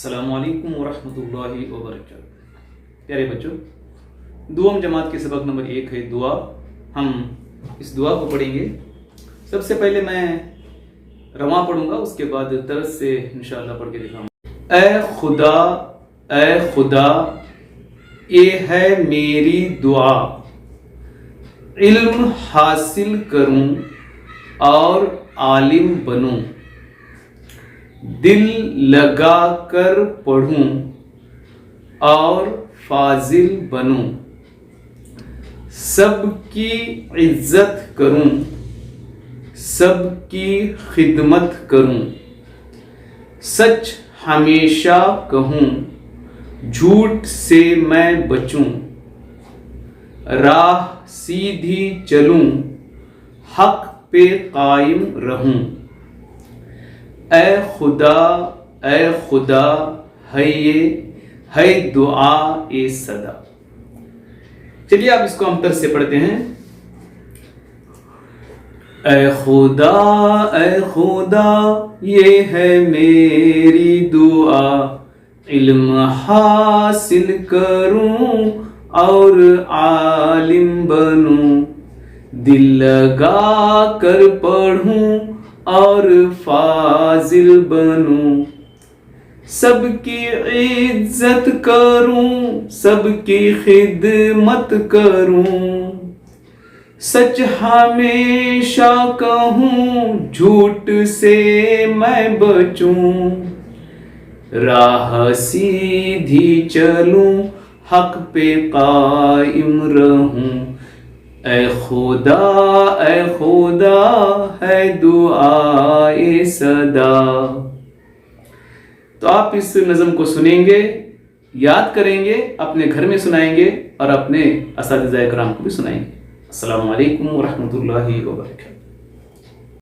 السلام علیکم ورحمۃ اللہ وبرکاتہ۔ پیارے بچوں، دوم جماعت کے سبق نمبر 1 ہے دعا۔ ہم اس دعا کو پڑھیں گے۔ سب سے پہلے میں رواں پڑھوں گا، اس کے بعد طرز سے انشاءاللہ پڑھ کے دکھاؤں گا۔ اے خدا یہ ہے میری دعا، علم حاصل کروں اور عالم بنوں، دل لگا کر پڑھوں اور فاضل بنوں، سب کی عزت کروں، سب کی خدمت کروں، سچ ہمیشہ کہوں، جھوٹ سے میں بچوں، راہ سیدھی چلوں، حق پہ قائم رہوں۔ اے خدا ہے دعا اے صدا۔ چلیے آپ اس کو ہم طرز سے پڑھتے ہیں۔ اے خدا یہ ہے میری دعا، علم حاصل کروں اور عالم بنوں، دل لگا کر پڑھوں اور فاضل بنوں، سب کی عزت کروں، سب کی خدمت کروں، سچ ہمیشہ کہوں، جھوٹ سے میں بچوں، راہ سیدھی چلوں، حق پہ قائم رہوں۔ اے خدا ہے دعا اے صدا۔ تو آپ اس نظم کو سنیں گے، یاد کریں گے، اپنے گھر میں سنائیں گے اور اپنے اساتذہ کرام کو بھی سنائیں گے۔ السلام علیکم ورحمۃ اللہ وبرکاتہ۔